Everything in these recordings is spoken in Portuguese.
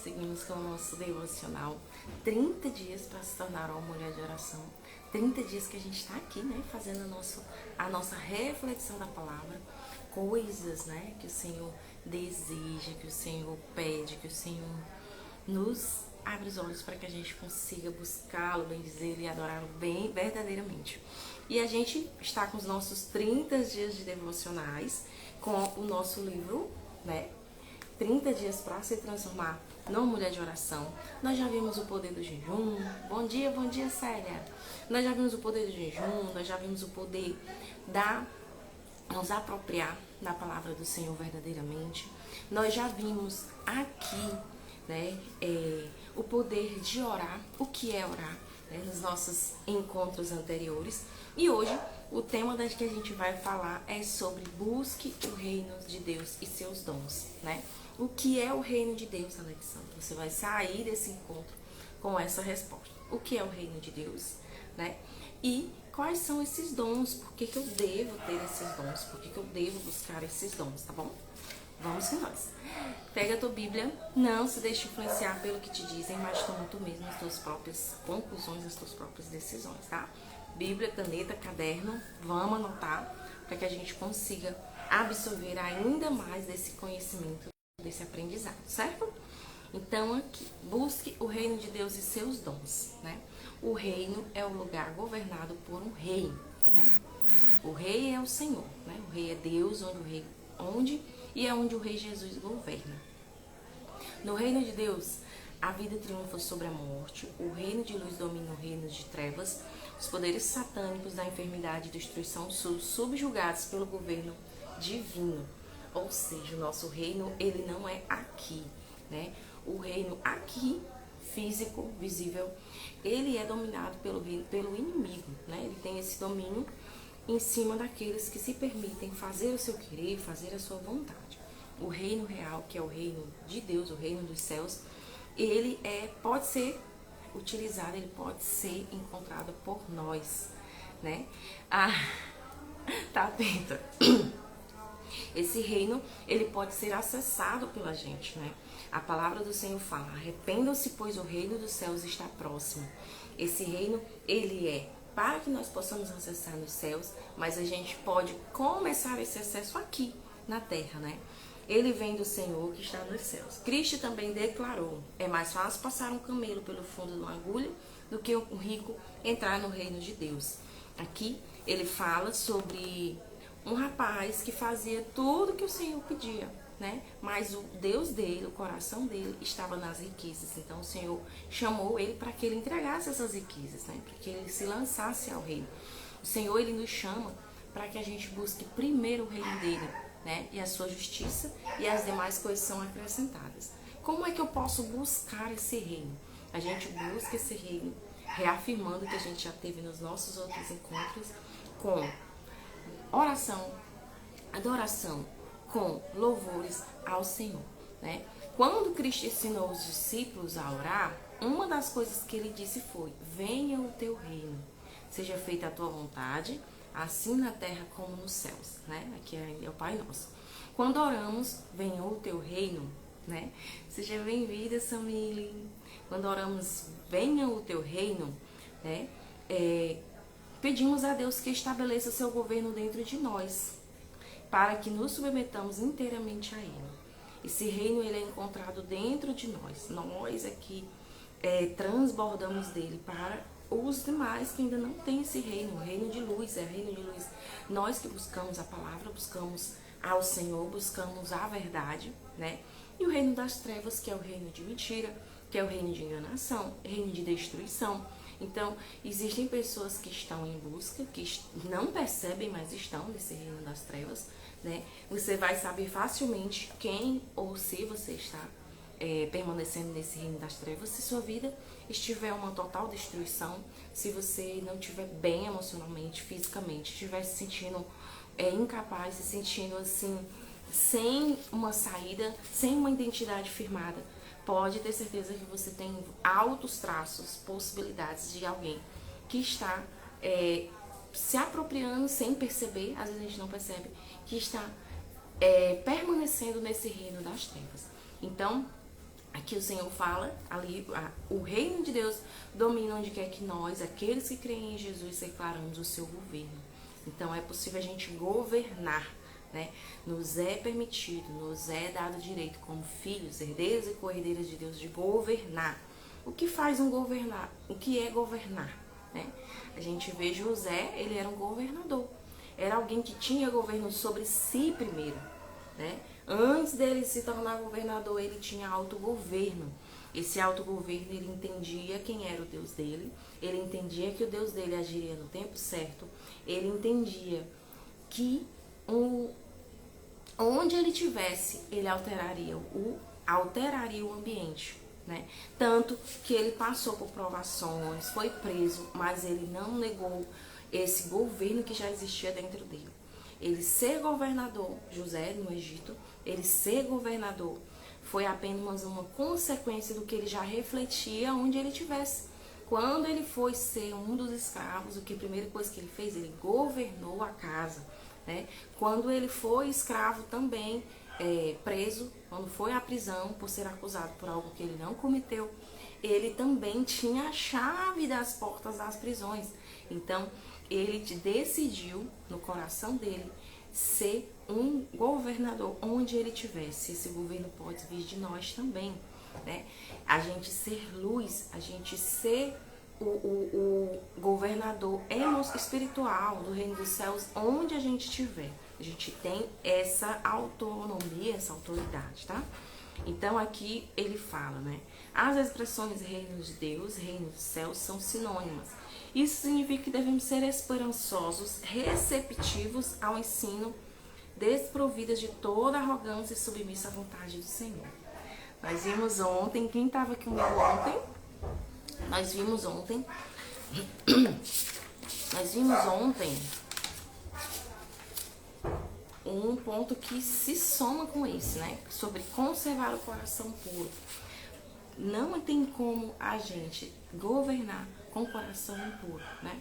Seguimos com o nosso devocional 30 dias para se tornar uma mulher de oração. 30 dias que a gente está aqui, né? Fazendo a nossa reflexão da palavra. Coisas, né? Que o Senhor deseja, que o Senhor pede, que o Senhor nos abre os olhos para que a gente consiga buscá-lo, bem dizer e adorá-lo bem verdadeiramente. E a gente está com os nossos 30 dias de devocionais, com o nosso livro, né? 30 dias para se transformar numa mulher de oração. Nós já vimos o poder do jejum. Bom dia, Célia. Nós já vimos o poder do jejum, nós já vimos o poder da nos apropriar da palavra do Senhor verdadeiramente. Nós já vimos aqui, né, o poder de orar, o que é orar, né, nos nossos encontros anteriores. E hoje o tema das que a gente vai falar é sobre busque o reino de Deus e seus dons, né? O que é o reino de Deus, Alexandre? Você vai sair desse encontro com essa resposta. O que é o reino de Deus, né? E quais são esses dons? Por que eu devo ter esses dons? Por que eu devo buscar esses dons, tá bom? Vamos com nós. Pega a tua Bíblia, não se deixe influenciar pelo que te dizem, mas toma tu mesmo as tuas próprias conclusões, as tuas próprias decisões, tá? Bíblia, caneta, caderno, vamos anotar para que a gente consiga absorver ainda mais desse conhecimento, desse aprendizado, certo? Então aqui, busque o reino de Deus e seus dons, né? O reino é o lugar governado por um rei, né? O rei é o Senhor, né? O rei é Deus, onde o rei Jesus governa. No reino de Deus, a vida triunfa sobre a morte, o reino de luz domina o reino de trevas, os poderes satânicos da enfermidade e destruição são subjugados pelo governo divino. Ou seja, o nosso reino, ele não é aqui, né? O reino aqui, físico, visível, ele é dominado pelo inimigo, né? Ele tem esse domínio em cima daqueles que se permitem fazer o seu querer, fazer a sua vontade. O reino real, que é o reino de Deus, o reino dos céus, ele pode ser utilizado, ele pode ser encontrado por nós, né? Tá atenta. Esse reino, ele pode ser acessado pela gente, né? A palavra do Senhor fala: arrependam-se, pois o reino dos céus está próximo. Esse reino, ele é para que nós possamos acessar nos céus, mas a gente pode começar esse acesso aqui, na terra, né? Ele vem do Senhor que está nos céus. Cristo também declarou: é mais fácil passar um camelo pelo fundo de uma agulha do que um rico entrar no reino de Deus. Aqui, ele fala sobre um rapaz que fazia tudo que o Senhor pedia, né? Mas o Deus dele, o coração dele, estava nas riquezas. Então o Senhor chamou ele para que ele entregasse essas riquezas, né? Para que ele se lançasse ao reino. O Senhor, ele nos chama para que a gente busque primeiro o reino dele, né? E a sua justiça, e as demais coisas são acrescentadas. Como é que eu posso buscar esse reino? A gente busca esse reino reafirmando o que a gente já teve nos nossos outros encontros, com oração, adoração, com louvores ao Senhor, né? Quando Cristo ensinou os discípulos a orar, uma das coisas que ele disse foi: venha o teu reino, seja feita a tua vontade, assim na terra como nos céus, né? Aqui é o Pai Nosso. Quando oramos, venha o teu reino, né? Seja bem-vinda, Samile. Quando oramos, venha o teu reino, né? Pedimos a Deus que estabeleça seu governo dentro de nós, para que nos submetamos inteiramente a Ele. Esse reino, ele é encontrado dentro de nós. Nós aqui transbordamos dele para os demais que ainda não têm esse reino. O reino de luz, reino de luz. Nós que buscamos a palavra, buscamos ao Senhor, buscamos a verdade, né? E o reino das trevas, que é o reino de mentira, que é o reino de enganação, reino de destruição. Então, existem pessoas que estão em busca, que não percebem, mas estão nesse reino das trevas, né? Você vai saber facilmente quem ou se você está permanecendo nesse reino das trevas, se sua vida estiver uma total destruição, se você não estiver bem emocionalmente, fisicamente, estiver se sentindo incapaz, se sentindo assim, sem uma saída, sem uma identidade firmada. Pode ter certeza que você tem altos traços, possibilidades de alguém que está se apropriando sem perceber, às vezes a gente não percebe, que está permanecendo nesse reino das trevas. Então, Aqui o Senhor fala, ali o reino de Deus domina onde quer que nós, aqueles que creem em Jesus, declaramos o seu governo. Então é possível a gente governar, né? Nos é permitido, nos é dado direito como filhos, herdeiros e co-herdeiras de Deus de governar. O que faz um governar? O que é governar, né? A gente vê José, ele era um governador. Era alguém que tinha governo sobre si primeiro, né? Antes dele se tornar governador, ele tinha autogoverno. Esse autogoverno, ele entendia quem era o Deus dele, ele entendia que o Deus dele agiria no tempo certo, ele entendia que onde ele tivesse, ele alteraria o ambiente, né? Tanto que ele passou por provações, foi preso, mas ele não negou esse governo que já existia dentro dele. Ele ser governador, José no Egito, ele ser governador foi apenas uma consequência do que ele já refletia onde ele estivesse. Quando ele foi ser um dos escravos, a primeira coisa que ele fez, ele governou a casa, né? Quando ele foi escravo também, preso, quando foi à prisão por ser acusado por algo que ele não cometeu, ele também tinha a chave das portas das prisões. Então, ele decidiu, no coração dele, ser um governador onde ele tivesse. Esse governo pode vir de nós também, né? A gente ser luz, a gente ser o governador espiritual do reino dos céus, onde a gente estiver. A gente tem essa autonomia, essa autoridade, tá? Então aqui ele fala, né? As expressões reino de Deus, reino dos céus são sinônimas. Isso significa que devemos ser esperançosos, receptivos ao ensino, desprovidas de toda arrogância e submissa à vontade do Senhor. Nós vimos ontem, quem estava aqui comigo ontem? Nós vimos ontem um ponto que se soma com esse, né? Sobre conservar o coração puro. Não tem como a gente governar com o coração impuro, né?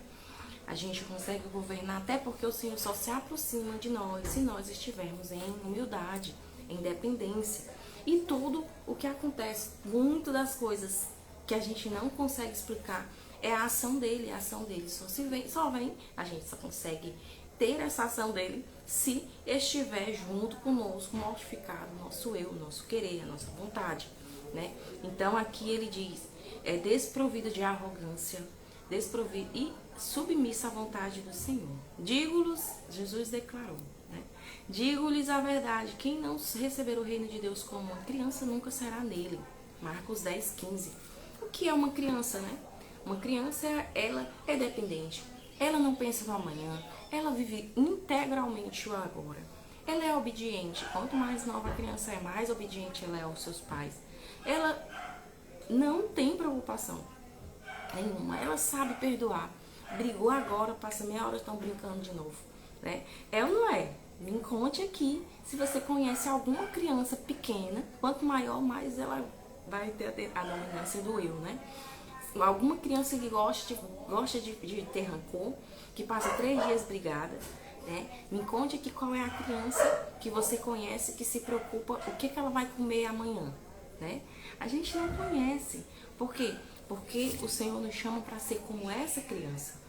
A gente consegue governar até porque o Senhor só se aproxima de nós se nós estivermos em humildade, em dependência. E tudo o que acontece, muitas das coisas que a gente não consegue explicar é a ação dele. A ação dele só vem, a gente só consegue ter essa ação dele se estiver junto conosco, mortificado, nosso eu, nosso querer, a nossa vontade, né? Então aqui ele diz, é desprovido de arrogância, desprovido e submissa à vontade do Senhor. Digo-lhes, Jesus declarou, né? Digo-lhes a verdade, quem não receber o reino de Deus como uma criança nunca será nele. Marcos 10, 15. O que é uma criança, né? Uma criança, ela é dependente. Ela não pensa no amanhã. Ela vive integralmente o agora. Ela é obediente. Quanto mais nova a criança é, mais obediente ela é aos seus pais. Ela não tem preocupação nenhuma. Ela sabe perdoar. Brigou agora, passa meia hora, estão brincando de novo, né? É ou não é? Me conte aqui se você conhece alguma criança pequena. Quanto maior, mais ela vai ter a dominância do eu, né? Alguma criança que gosta de ter rancor, que passa 3 dias brigada, né? Me conte aqui qual é a criança que você conhece que se preocupa o que ela vai comer amanhã, né? A gente não conhece. Por quê? Porque o Senhor nos chama para ser como essa criança.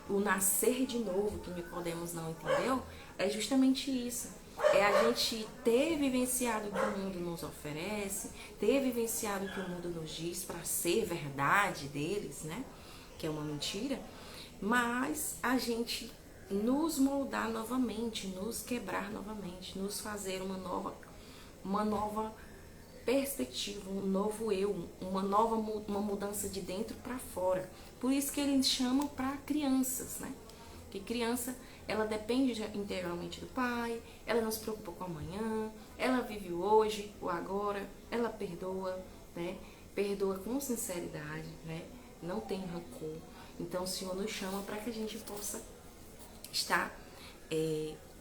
O nascer de novo, que Nicodemos não entendeu, é justamente isso. É a gente ter vivenciado o que o mundo nos oferece, ter vivenciado o que o mundo nos diz para ser verdade deles, né? Que é uma mentira. Mas a gente nos moldar novamente, nos quebrar novamente, nos fazer uma nova perspectiva, um novo eu, uma mudança de dentro para fora. Por isso que ele chama para crianças, né? Que criança, ela depende integralmente do pai, ela não se preocupa com o amanhã, ela vive o hoje, o agora, ela perdoa, né? Perdoa com sinceridade, né? Não tem rancor. Então o Senhor nos chama para que a gente possa estar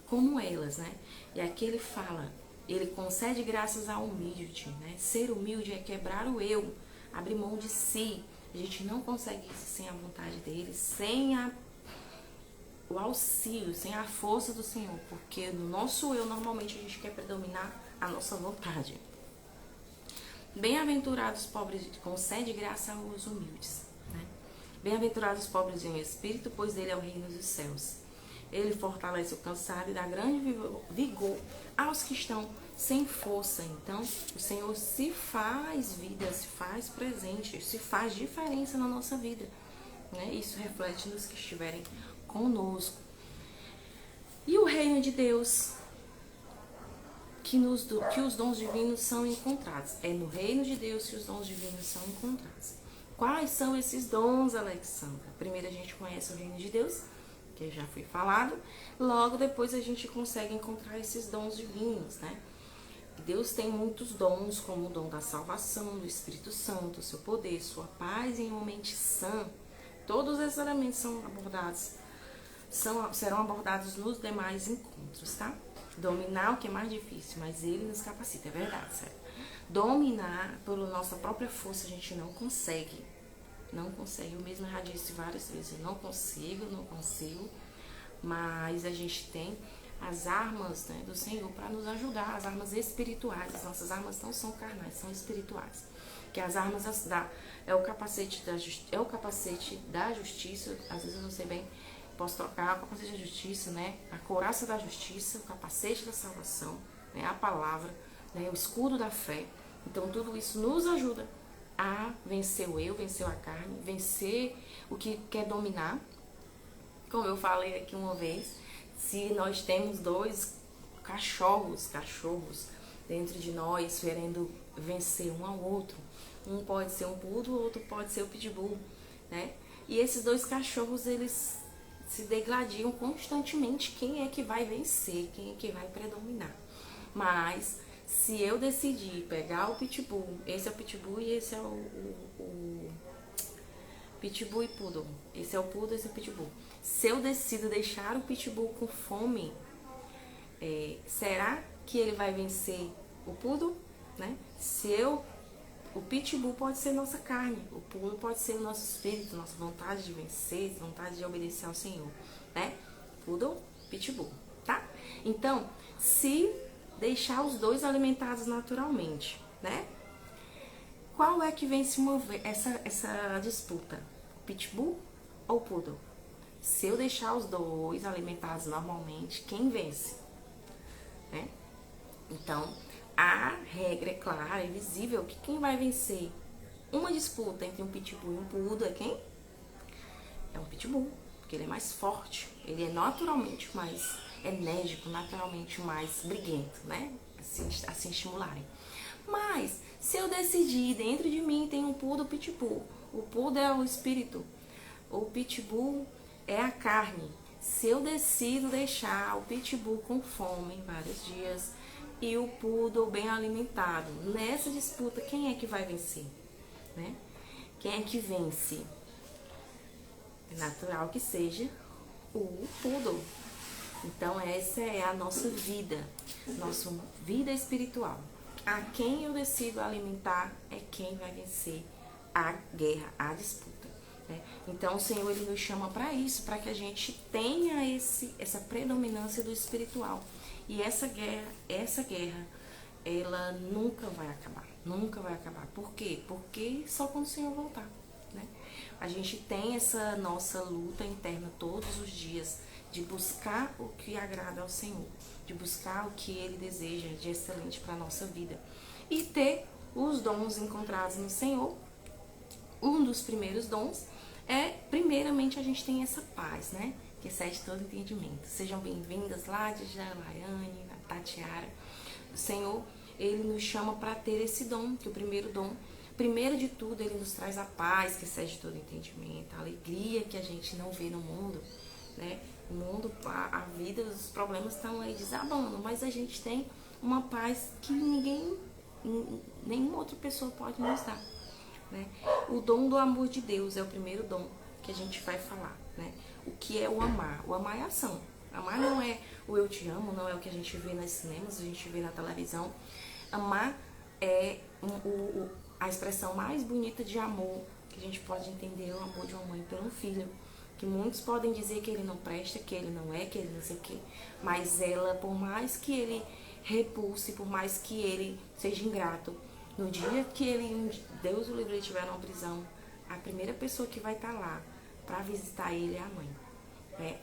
como elas, né? E aqui ele fala, ele concede graças ao humilde, né? Ser humilde é quebrar o eu, abrir mão de si. A gente não consegue isso sem a vontade dele, sem o auxílio, sem a força do Senhor, porque no nosso eu, normalmente, a gente quer predominar a nossa vontade. Bem-aventurados os pobres, concede graça aos humildes. Né? Bem-aventurados os pobres em espírito, pois dele é o reino dos céus. Ele fortalece o cansado e dá grande vigor aos que estão sem força. Então, o Senhor se faz vida, se faz presente, se faz diferença na nossa vida. Né? Isso reflete nos que estiverem conosco. E o reino de Deus, que os dons divinos são encontrados. É no reino de Deus que os dons divinos são encontrados. Quais são esses dons, Alexandra? Primeiro a gente conhece o reino de Deus, que já foi falado. Logo depois a gente consegue encontrar esses dons divinos, né? Deus tem muitos dons, como o dom da salvação, do Espírito Santo, seu poder, sua paz em uma mente sã. Todos esses elementos serão abordados nos demais encontros, tá? Dominar o que é mais difícil, mas ele nos capacita, é verdade, sério. Dominar pela nossa própria força a gente não consegue. Não consegue, eu mesma já disse várias vezes, eu não consigo, mas a gente tem as armas, né, do Senhor para nos ajudar, as armas espirituais. As nossas armas não são carnais, são espirituais. Que as armas é o capacete da justiça, às vezes eu não sei bem, posso trocar o capacete da justiça, né, a couraça da justiça, o capacete da salvação, né, a palavra, né, o escudo da fé. Então tudo isso nos ajuda a vencer o eu, vencer a carne, vencer o que quer dominar. Como eu falei aqui uma vez, se nós temos dois cachorros dentro de nós querendo vencer um ao outro, um pode ser um poodle, o outro pode ser o pitbull, né? E esses dois cachorros, eles se degladiam constantemente, quem é que vai vencer, quem é que vai predominar. Mas se eu decidir pegar o pitbull, esse é o pitbull e esse é o pitbull e poodle, esse é o poodle, esse é o pitbull. Se eu decido deixar o pitbull com fome, será que ele vai vencer o poodle, né? O pitbull pode ser nossa carne, o poodle pode ser o nosso espírito, nossa vontade de vencer, vontade de obedecer ao Senhor, né? Poodle, pitbull, tá? Então, se deixar os dois alimentados naturalmente, né? Qual é que vem se mover essa disputa? O pitbull ou o poodle? Se eu deixar os dois alimentados normalmente, quem vence? Né? Então, a regra é clara, é visível que quem vai vencer uma disputa entre um pitbull e um poodle é quem? É um pitbull, porque ele é mais forte, ele é naturalmente mais enérgico, naturalmente mais briguento, né? Assim estimularem. Mas, se eu decidir, dentro de mim tem um poodle e pitbull, o poodle é o espírito, o pitbull é a carne. Se eu decido deixar o pitbull com fome vários dias e o poodle bem alimentado, nessa disputa, quem é que vai vencer? Né? Quem é que vence? É natural que seja o poodle. Então essa é a nossa vida espiritual. A quem eu decido alimentar é quem vai vencer a guerra, a disputa. Né? Então o Senhor ele nos chama para isso, para que a gente tenha essa predominância do espiritual. E essa guerra, ela nunca vai acabar. Nunca vai acabar. Por quê? Porque só quando o Senhor voltar. Né? A gente tem essa nossa luta interna todos os dias de buscar o que agrada ao Senhor, de buscar o que Ele deseja de excelente para a nossa vida e ter os dons encontrados no Senhor. Um dos primeiros dons é, primeiramente, a gente tem essa paz, né? Que excede todo entendimento. Sejam bem-vindas lá de Laiane, Tatiara. O Senhor, Ele nos chama para ter esse dom, que o primeiro dom, primeiro de tudo, Ele nos traz a paz que excede todo entendimento, a alegria que a gente não vê no mundo, né? O mundo, a vida, os problemas estão aí desabando, mas a gente tem uma paz que nenhuma outra pessoa pode nos dar. Né? O dom do amor de Deus é o primeiro dom que a gente vai falar. Né? O que é o amar? O amar é ação. Amar não é o eu te amo, não é o que a gente vê nos cinemas, a gente vê na televisão. Amar é a expressão mais bonita de amor que a gente pode entender, é o amor de uma mãe pelo filho. Que muitos podem dizer que ele não presta, que ele não é, que ele não sei o quê. Mas ela, por mais que ele repulse, por mais que ele seja ingrato, No dia que Deus o livre, ele estiver numa prisão, a primeira pessoa que vai estar lá para visitar ele é a mãe.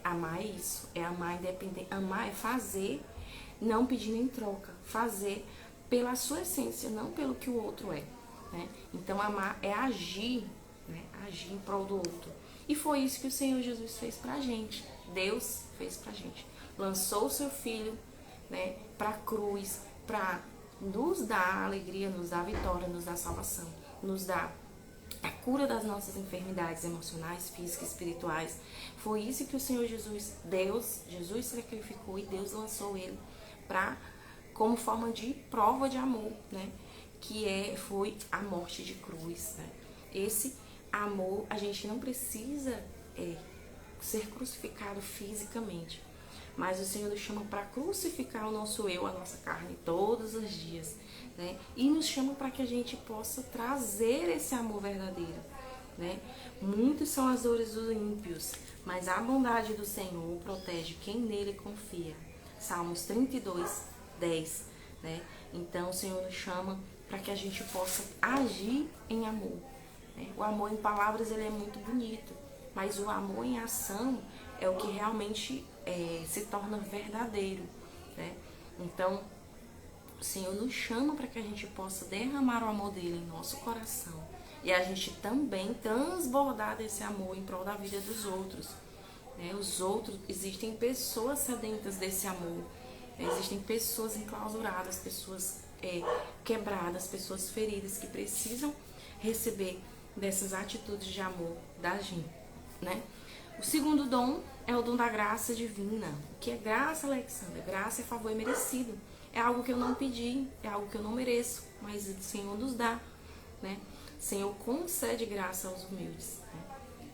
Amar é isso, é amar independente, amar é fazer, não pedindo em troca, fazer pela sua essência, não pelo que o outro é, né? Então amar é agir, né? Agir em prol do outro. E foi isso que o Senhor Jesus fez pra gente. Deus fez pra gente. Lançou o seu filho, né, pra cruz, pra nos dar alegria, nos dar vitória, nos dar salvação, nos dar a cura das nossas enfermidades emocionais, físicas, espirituais. Foi isso que o Senhor Jesus, Jesus sacrificou e Deus lançou ele como forma de prova de amor, né? Foi a morte de cruz, né? Esse amor, a gente não precisa ser crucificado fisicamente, mas o Senhor nos chama para crucificar o nosso eu, a nossa carne, todos os dias, né? E nos chama para que a gente possa trazer esse amor verdadeiro, né? Muitos são as dores dos ímpios, mas a bondade do Senhor protege quem nele confia. Salmos 32, 10, né? Então o Senhor nos chama para que a gente possa agir em amor, né? O amor em palavras, ele é muito bonito, mas o amor em ação é o que realmente se torna verdadeiro, né? Então o Senhor nos chama para que a gente possa derramar o amor dele em nosso coração e a gente também transbordar desse amor em prol da vida dos outros, né? Existem pessoas sedentas desse amor, né? Existem pessoas enclausuradas, pessoas quebradas, pessoas feridas que precisam receber dessas atitudes de amor da gente, né? O segundo dom é o dom da graça divina. O que é graça, Alexandra? Graça é favor imerecido. É algo que eu não pedi, é algo que eu não mereço, mas o Senhor nos dá, né? O Senhor concede graça aos humildes, né?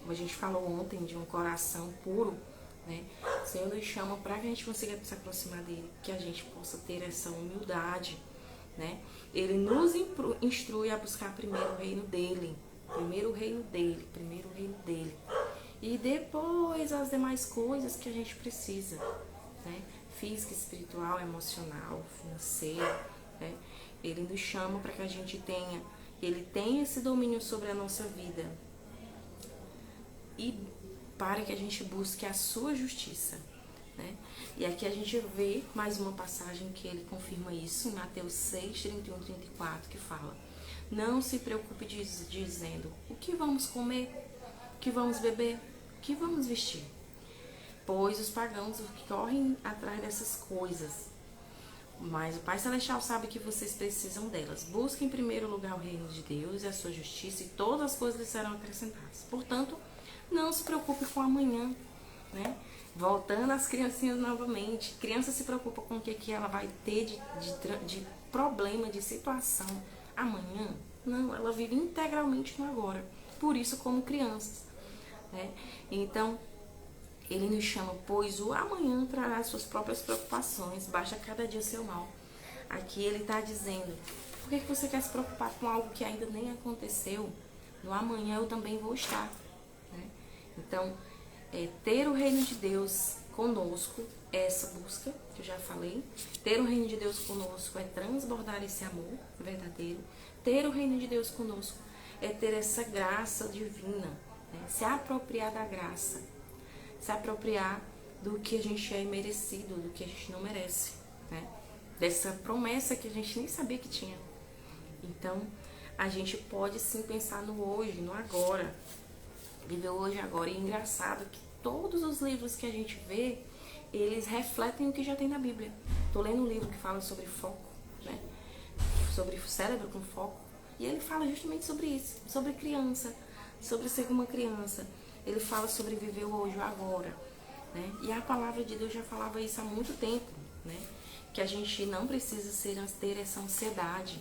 Como a gente falou ontem, de um coração puro, né? O Senhor nos chama para que a gente consiga se aproximar dele, que a gente possa ter essa humildade, né? Ele nos instrui a buscar primeiro o reino dele, primeiro o reino dele. E depois as demais coisas que a gente precisa, né? Física, espiritual, emocional, financeira, né? Ele nos chama para que a gente ele tenha esse domínio sobre a nossa vida e para que a gente busque a sua justiça, né? E aqui a gente vê mais uma passagem que ele confirma isso, em Mateus 6, 31, 34, que fala: não se preocupe dizendo o que vamos comer, o que vamos beber, o que vamos vestir, pois os pagãos correm atrás dessas coisas, mas o Pai Celestial sabe que vocês precisam delas. Busquem em primeiro lugar o reino de Deus e a sua justiça, e todas as coisas lhes serão acrescentadas. Portanto, não se preocupe com amanhã, né? Voltando às criancinhas novamente, criança se preocupa com o que ela vai ter de problema, de situação amanhã. Não, ela vive integralmente no agora. Por isso, como crianças, né? Então, ele nos chama, pois o amanhã trará suas próprias preocupações, baixa cada dia o seu mal. Aqui ele está dizendo: por que você quer se preocupar com algo que ainda nem aconteceu? No amanhã eu também vou estar, né? Então, ter o reino de Deus conosco é essa busca que eu já falei. Ter o reino de Deus conosco é transbordar esse amor verdadeiro. Ter o reino de Deus conosco é ter essa graça divina, né? Se apropriar da graça, se apropriar do que a gente é merecido, do que a gente não merece, né? Dessa promessa que a gente nem sabia que tinha. Então, a gente pode sim pensar no hoje, no agora, viver o hoje e agora. E é engraçado que todos os livros que a gente vê, eles refletem o que já tem na Bíblia. Tô lendo um livro que fala sobre foco, né? Sobre o cérebro com foco, e ele fala justamente sobre isso, sobre criança, sobre ser uma criança. Ele fala sobre viver o hoje e o agora, né? E a palavra de Deus já falava isso há muito tempo, né? Que a gente não precisa ter essa ansiedade,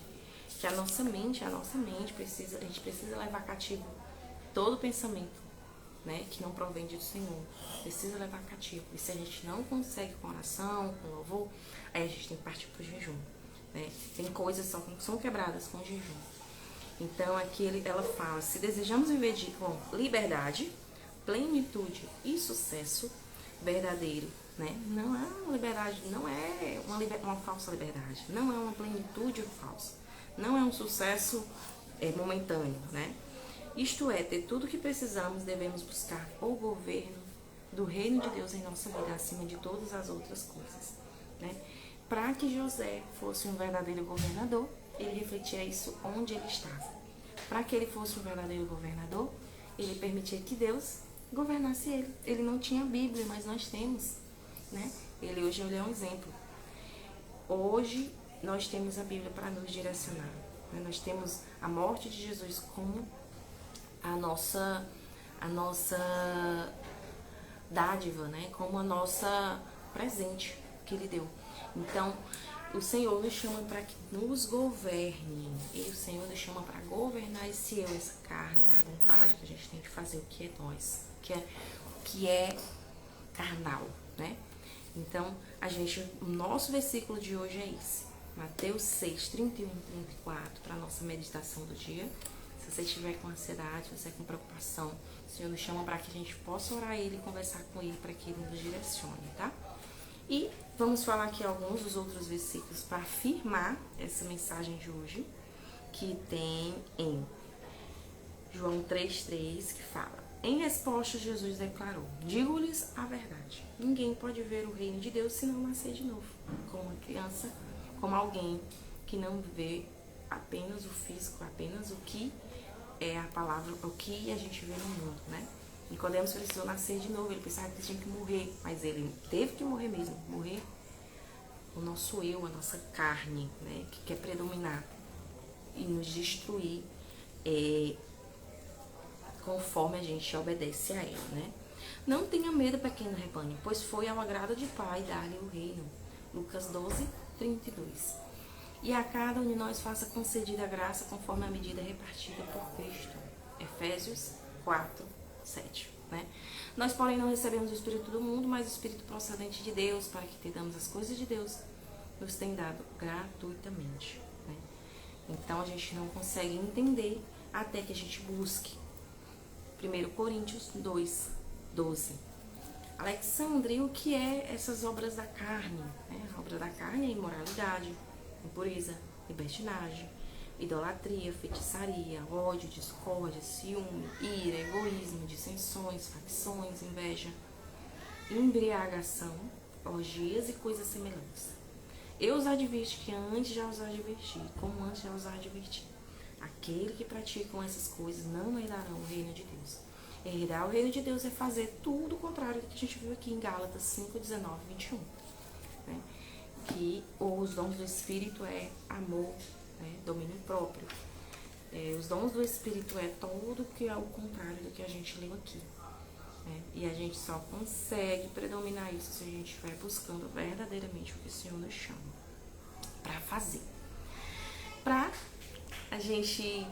que a nossa mente precisa, a gente precisa levar cativo todo pensamento, né, que não provém do Senhor. Precisa levar cativo. E se a gente não consegue com oração, com louvor, aí a gente tem que partir para o jejum, né? Tem coisas que são quebradas com jejum. Então aqui ela fala: se desejamos viver com liberdade, plenitude e sucesso verdadeiro, né? Não é uma liberdade, não é uma falsa liberdade, não é uma plenitude falsa, Não é um sucesso momentâneo, né? Isto é, ter tudo o que precisamos, devemos buscar o governo do reino de Deus em nossa vida, acima de todas as outras coisas, né? Para que José fosse um verdadeiro governador, ele refletia isso onde ele estava. Para que ele fosse um verdadeiro governador, ele permitia que Deus governasse ele. Ele não tinha Bíblia, mas nós temos, né? Hoje ele é um exemplo. Hoje nós temos a Bíblia para nos direcionar, né? Nós temos a morte de Jesus como a nossa dádiva, né? Como a nossa presente que ele deu. Então, o Senhor nos chama para que nos governe. E o Senhor nos chama para governar esse eu, essa carne, essa vontade que a gente tem de fazer o que é nós, que é carnal, né? Então, o nosso versículo de hoje é esse. Mateus 6, 31 e 34, para a nossa meditação do dia. Se você estiver com ansiedade, se você com preocupação, o Senhor nos chama para que a gente possa orar a Ele e conversar com Ele para que Ele nos direcione, tá? E vamos falar aqui alguns dos outros versículos para afirmar essa mensagem de hoje, que tem em João 3,3, que fala: em resposta, Jesus declarou: digo-lhes a verdade, ninguém pode ver o reino de Deus se não nascer de novo. Como uma criança, como alguém que não vê apenas o físico, apenas o que é a palavra, o que a gente vê no mundo, né? Nicodemos precisou nascer de novo, ele pensava que ele tinha que morrer, mas ele teve que morrer mesmo, morrer o nosso eu, a nossa carne, né? Que quer predominar e nos destruir conforme a gente obedece a ela, né? Não tenha medo, pequeno rebanho, pois foi ao agrado de Pai dar-lhe o reino. Lucas 12, 32. E a cada um de nós faça concedida a graça conforme a medida repartida por Cristo. Efésios 4, 7. Né? Nós, porém, não recebemos o Espírito do mundo, mas o Espírito procedente de Deus, para que entendamos as coisas de Deus, nos tem dado gratuitamente. Né? Então, a gente não consegue entender até que a gente busque. 1 Coríntios 2, 12. Alexandre, o que é essas obras da carne? A obra da carne é imoralidade, impureza, libertinagem, idolatria, feitiçaria, ódio, discórdia, ciúme, ira, egoísmo, dissensões, facções, inveja, embriagação, orgias e coisas semelhantes. Eu os advirto que antes já os adverti, como antes já os adverti. Aquele que praticam essas coisas não herdarão o reino de Deus. Herdar o reino de Deus é fazer tudo o contrário do que a gente viu aqui em Gálatas 5, 19 e 21. Né? Que os dons do Espírito é amor, né? Domínio próprio. Os dons do Espírito é tudo que é o contrário do que a gente leu aqui. Né? E a gente só consegue predominar isso se a gente estiver buscando verdadeiramente o que o Senhor nos chama para fazer. A gente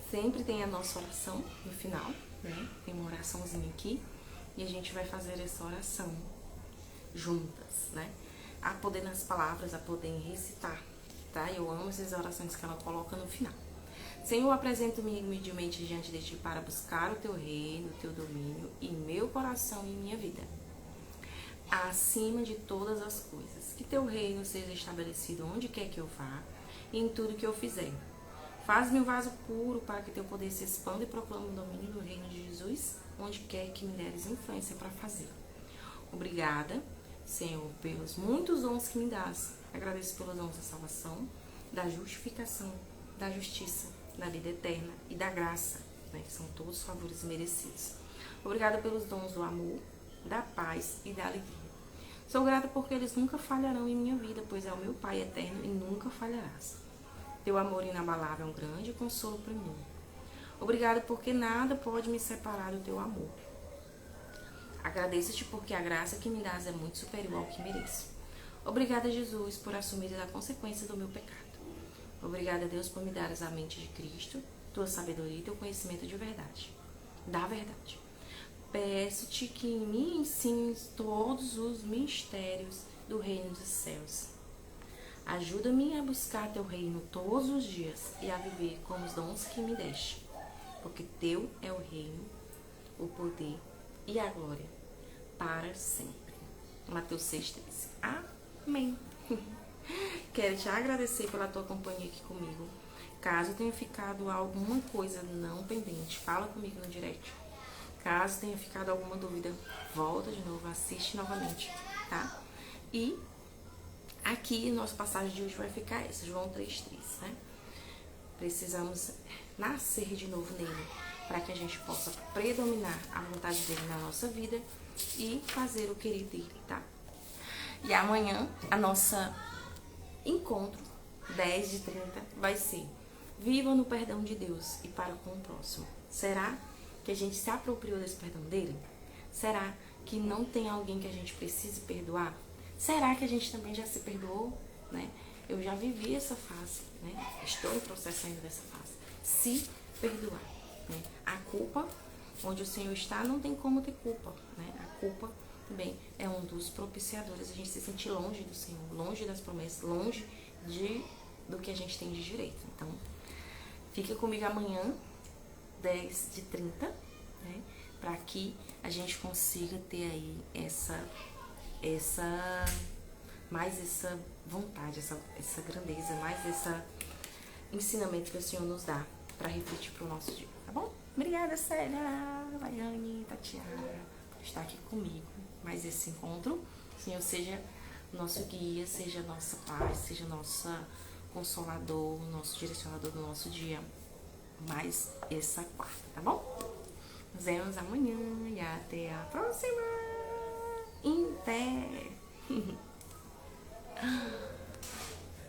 sempre tem a nossa oração no final, né? Tem uma oraçãozinha aqui e a gente vai fazer essa oração juntas, né? A poder nas palavras, a poder em recitar, tá? Eu amo essas orações que ela coloca no final. Senhor, apresento-me humildemente diante de ti para buscar o teu reino, o teu domínio e meu coração e minha vida. Acima de todas as coisas, que teu reino seja estabelecido onde quer que eu vá e em tudo que eu fizer. Faz-me um vaso puro para que teu poder se expanda e proclame o domínio do reino de Jesus, onde quer que me deres influência para fazer. Obrigada, Senhor, pelos muitos dons que me dás. Agradeço pelos dons da salvação, da justificação, da justiça, da vida eterna e da graça, né, que são todos favores merecidos. Obrigada pelos dons do amor, da paz e da alegria. Sou grata porque eles nunca falharão em minha vida, pois é o meu Pai eterno e nunca falharás. Teu amor inabalável é um grande consolo para mim. Obrigada porque nada pode me separar do teu amor. Agradeço-te porque a graça que me dás é muito superior ao que mereço. Obrigada, Jesus, por assumir a consequência do meu pecado. Obrigada, Deus, por me dares a mente de Cristo, tua sabedoria e teu conhecimento de verdade. Da verdade. Peço-te que me ensines todos os mistérios do reino dos céus. Ajuda-me a buscar teu reino todos os dias e a viver com os dons que me deste, porque teu é o reino, o poder e a glória para sempre. Mateus 6,13. Amém. Quero te agradecer pela tua companhia aqui comigo. Caso tenha ficado alguma coisa não pendente, fala comigo no direct. Caso tenha ficado alguma dúvida, volta de novo, assiste novamente, tá? E aqui, nossa passagem de hoje vai ficar essa, João 3,3, né? Precisamos nascer de novo nele, para que a gente possa predominar a vontade dele na nossa vida e fazer o querer dele, tá? E amanhã, a nossa encontro, 10h30, vai ser viva no perdão de Deus e para com o próximo. Será que a gente se apropriou desse perdão dele? Será que não tem alguém que a gente precise perdoar? Será que a gente também já se perdoou, né? Eu já vivi essa fase, né? Estou em processo ainda dessa fase. Se perdoar, né? A culpa, onde o Senhor está, não tem como ter culpa, né? A culpa também é um dos propiciadores. A gente se sentir longe do Senhor, longe das promessas, longe do que a gente tem de direito. Então, fica comigo amanhã, 10h30, né? Para que a gente consiga ter aí mais essa vontade, essa grandeza, mais esse ensinamento que o Senhor nos dá para refletir para o nosso dia, tá bom? Obrigada, Célia, Laiane, Tatiana, por estar aqui comigo. Mais esse encontro, o Senhor seja nosso guia, seja nossa paz, seja nossa consolador, nosso direcionador do nosso dia, mais essa quarta, tá bom? Nos vemos amanhã e até a próxima! Em pé!